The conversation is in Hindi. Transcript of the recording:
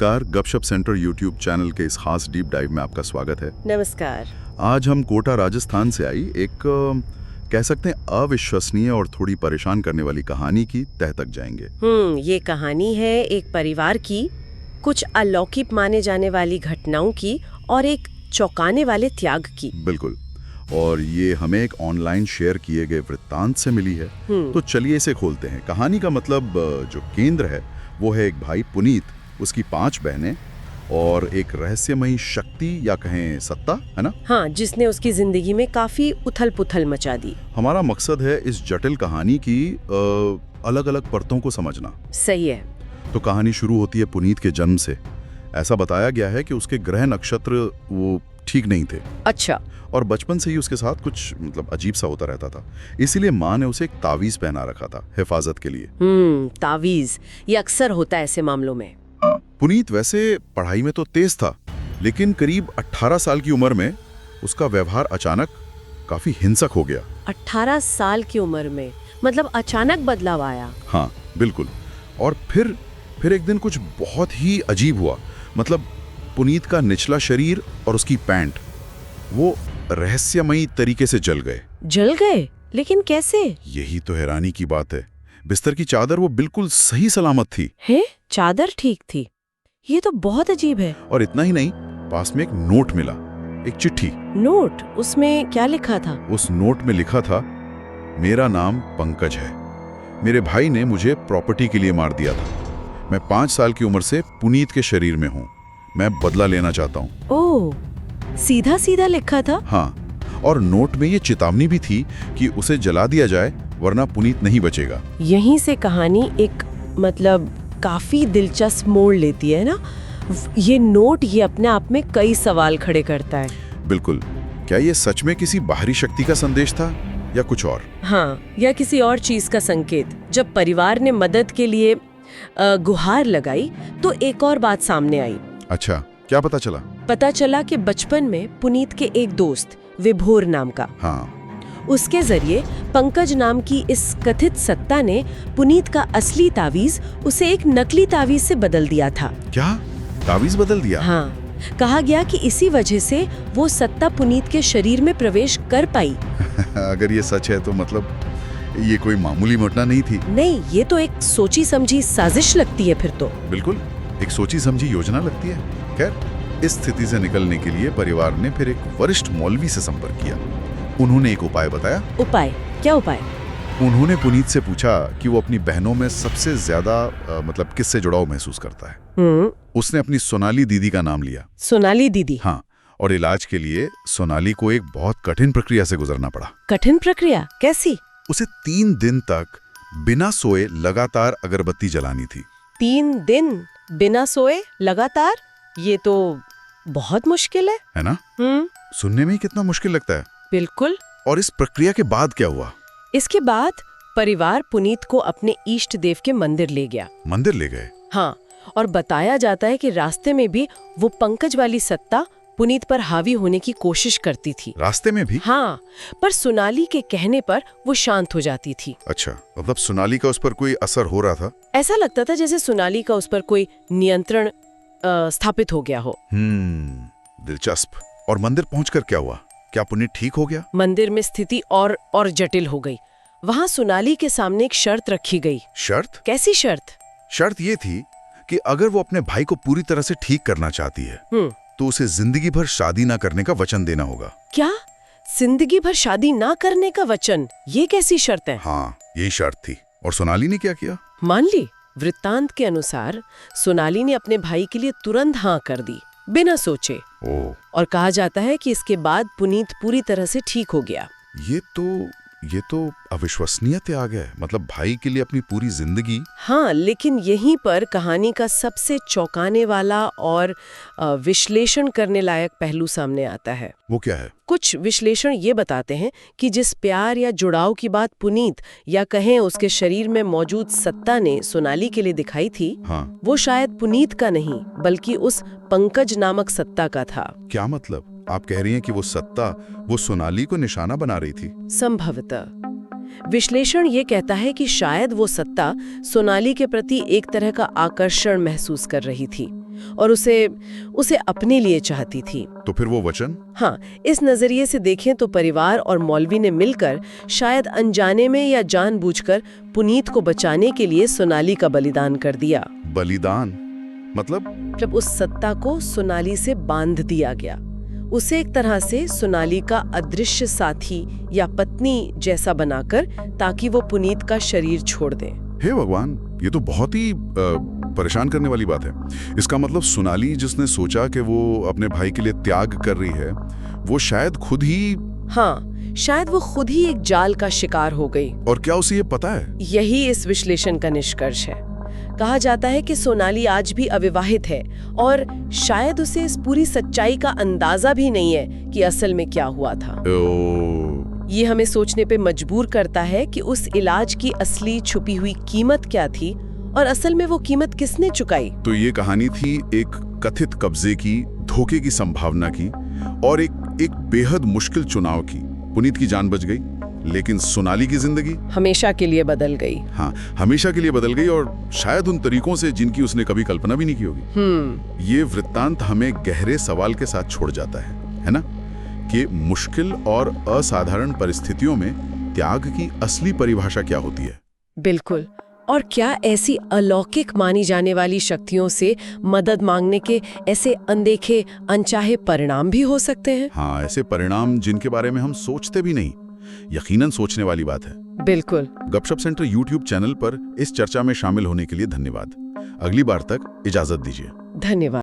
नमस्कार, गपशप सेंटर यूट्यूब चैनल के इस खास डीप डाइव में आपका स्वागत है। नमस्कार। आज हम कोटा राजस्थान से आई एक कह सकते हैं अविश्वसनीय और थोड़ी परेशान करने वाली कहानी की तह तक जाएंगे। ये कहानी है एक परिवार की, कुछ अलौकिक माने जाने वाली घटनाओं की और एक चौंकाने वाले त्याग की। बिल्कुल, और ये हमें एक ऑनलाइन शेयर किए गए वृत्तांत से मिली है। तो चलिए इसे खोलते हैं। कहानी का मतलब जो केंद्र है वो है एक भाई पुनीत, उसकी 5 बहनें और एक रहस्यमयी शक्ति या कहें सत्ता, है ना? हाँ, जिसने उसकी जिंदगी में काफी उथल पुथल मचा दी। हमारा मकसद है इस जटिल कहानी की अलग अलग परतों को समझना। सही है। तो कहानी शुरू होती है पुनीत के जन्म से। ऐसा बताया गया है कि उसके ग्रह नक्षत्र वो ठीक नहीं थे। अच्छा। और बचपन से ही उसके साथ कुछ अजीब सा होता रहता था। इसीलिए माँ ने उसे एक तावीज पहना रखा था हिफाजत के लिए। तावीज, ये अक्सर होता है ऐसे मामलों में। पुनीत वैसे पढ़ाई में तो तेज था, लेकिन करीब 18 साल की उम्र में उसका व्यवहार अचानक काफी हिंसक हो गया। 18 साल की उम्र में मतलब अचानक बदलाव आया? हाँ बिल्कुल। और फिर एक दिन कुछ बहुत ही अजीब हुआ। पुनीत का निचला शरीर और उसकी पैंट वो रहस्यमयी तरीके से जल गए। जल गए? लेकिन कैसे? यही तो हैरानी की बात है। बिस्तर की चादर वो बिल्कुल सही सलामत थी। है? चादर ठीक थी? ये तो बहुत अजीब है। और इतना ही नहीं, पास में एक नोट मिला, एक चिट्ठी। नोट? उसमें क्या लिखा था? उस नोट में लिखा था, मेरा नाम पंकज है, मेरे भाई ने मुझे प्रॉपर्टी के लिए मार दिया था, मैं 5 साल की उम्र से पुनीत के शरीर में हूँ, मैं बदला लेना चाहता हूँ। ओह, सीधा सीधा लिखा था? हाँ, और नोट में ये चेतावनी भी थी कि उसे जला दिया जाए वरना पुनीत नहीं बचेगा। यहीं से कहानी एक काफी दिलचस्प मोड़ लेती है ना। ये नोट ये अपने आप में कई सवाल खड़े करता है। बिल्कुल। क्या ये सच में किसी बाहरी शक्ति का संदेश था या कुछ और? हाँ, या किसी और चीज का संकेत। जब परिवार ने मदद के लिए गुहार लगाई तो एक और बात सामने आई। अच्छा, क्या पता चला? पता चला कि बचपन में पुनीत के एक दोस्त विभोर नाम का, हाँ, उसके जरिए पंकज नाम की इस कथित सत्ता ने पुनीत का असली तावीज उसे एक नकली तावीज से बदल दिया था। क्या? तावीज बदल दिया? हाँ, कहा गया कि इसी वजह से वो सत्ता पुनीत के शरीर में प्रवेश कर पाई। अगर ये सच है तो ये कोई मामूली घटना नहीं थी। नहीं, ये तो एक सोची समझी साजिश लगती है फिर तो। बिल्कुल, एक सोची समझी योजना लगती है। खैर, इस स्थिति से निकलने के लिए परिवार ने फिर एक वरिष्ठ मौलवी से संपर्क किया। उन्होंने एक उपाय बताया। उपाय? क्या उपाय? उन्होंने पुनीत से पूछा कि वो अपनी बहनों में सबसे ज्यादा किससे जुड़ाव महसूस करता है। उसने अपनी सोनाली दीदी का नाम लिया। सोनाली दीदी? हाँ, और इलाज के लिए सोनाली को एक बहुत कठिन प्रक्रिया से गुजरना पड़ा। कठिन प्रक्रिया? कैसी? उसे 3 दिन तक बिना सोए लगातार अगरबत्ती जलानी थी। 3 दिन बिना सोए लगातार? ये तो बहुत मुश्किल है ना? सुनने में ही कितना मुश्किल लगता है। बिल्कुल। और इस प्रक्रिया के बाद क्या हुआ? इसके बाद परिवार पुनीत को अपने इष्ट देव के मंदिर ले गया। मंदिर ले गए? हाँ, और बताया जाता है कि रास्ते में भी वो पंकज वाली सत्ता पुनीत पर हावी होने की कोशिश करती थी। रास्ते में भी? हाँ, पर सोनाली के कहने पर वो शांत हो जाती थी। अच्छा, सोनाली का उस पर कोई असर हो रहा था? ऐसा लगता था जैसे सोनाली का उस पर कोई नियंत्रण स्थापित हो गया हो। दिलचस्प। और मंदिर पहुंचकर क्या हुआ? क्या पुनीत ठीक हो गया? मंदिर में स्थिति और जटिल हो गई। वहाँ सोनाली के सामने एक शर्त रखी गई। शर्त? कैसी शर्त? शर्त ये थी कि अगर वो अपने भाई को पूरी तरह से ठीक करना चाहती है तो उसे जिंदगी भर शादी ना करने का वचन देना होगा। क्या? जिंदगी भर शादी ना करने का वचन? ये कैसी शर्त है? हाँ, यही शर्त थी। और सोनाली ने क्या किया? मान ली। वृत्तांत के अनुसार सोनाली ने अपने भाई के लिए तुरंत हाँ कर दी, बिना सोचे। और कहा जाता है कि इसके बाद पुनीत पूरी तरह से ठीक हो गया। ये तो अविश्वसनीय त्याग है। भाई के लिए अपनी पूरी जिंदगी। हाँ, लेकिन यहीं पर कहानी का सबसे चौंकाने वाला और विश्लेषण करने लायक पहलू सामने आता है। वो क्या है? कुछ विश्लेषण ये बताते हैं कि जिस प्यार या जुड़ाव की बात पुनीत या कहें उसके शरीर में मौजूद सत्ता ने सोनाली के लिए दिखाई थी, हाँ, वो शायद पुनीत का नहीं बल्कि उस पंकज नामक सत्ता का था। क्या मतलब? आप कह रही हैं कि वो सत्ता वो सोनाली को निशाना बना रही थी? संभवतः। विश्लेषण ये कहता है कि शायद वो सत्ता सोनाली के प्रति एक तरह का आकर्षण महसूस कर रही थी, और उसे अपने लिए चाहती थी। तो फिर वो वचन? हाँ, इस नजरिए से देखें तो परिवार और मौलवी ने मिलकर शायद अनजाने में या जानबूझकर पुनीत को बचाने के लिए सोनाली का बलिदान कर दिया। बलिदान मतलब? जब उस सत्ता को सोनाली से बांध दिया गया, उसे एक तरह से सोनाली का अदृश्य साथी या पत्नी जैसा बनाकर, ताकि वो पुनीत का शरीर छोड़ दे। हे भगवान, ये तो बहुत ही परेशान करने वाली बात है। इसका मतलब सोनाली जिसने सोचा कि वो अपने भाई के लिए त्याग कर रही है, वो शायद खुद ही... हाँ, शायद वो खुद ही एक जाल का शिकार हो गई। और क्या उसे ये पता है? यही इस विश्लेषण का निष्कर्ष है। कहा जाता है कि सोनाली आज भी अविवाहित है और शायद उसे इस पूरी सच्चाई का अंदाजा भी नहीं है कि असल में क्या हुआ था। ये हमें सोचने पे मजबूर करता है कि उस इलाज की असली छुपी हुई कीमत क्या थी और असल में वो कीमत किसने चुकाई। तो ये कहानी थी एक कथित कब्जे की, धोखे की संभावना की और एक बेहद मुश्किल चुनाव की। पुनीत की जान बच गई, लेकिन सोनाली की जिंदगी हमेशा के लिए बदल गई। हाँ, हमेशा के लिए बदल गई, और शायद उन तरीकों से जिनकी उसने कभी कल्पना भी नहीं की होगी। ये वृत्तांत हमें गहरे सवाल के साथ छोड़ जाता है ना? कि मुश्किल और असाधारण परिस्थितियों में त्याग की असली परिभाषा क्या होती है। बिल्कुल। और क्या ऐसी अलौकिक मानी जाने वाली शक्तियों से मदद मांगने के ऐसे अनदेखे अनचाहे परिणाम भी हो सकते हैं? हाँ, ऐसे परिणाम जिनके बारे में हम सोचते भी नहीं। यकीनन सोचने वाली बात है। बिल्कुल। गपशप सेंटर YouTube चैनल पर इस चर्चा में शामिल होने के लिए धन्यवाद। अगली बार तक इजाजत दीजिए। धन्यवाद।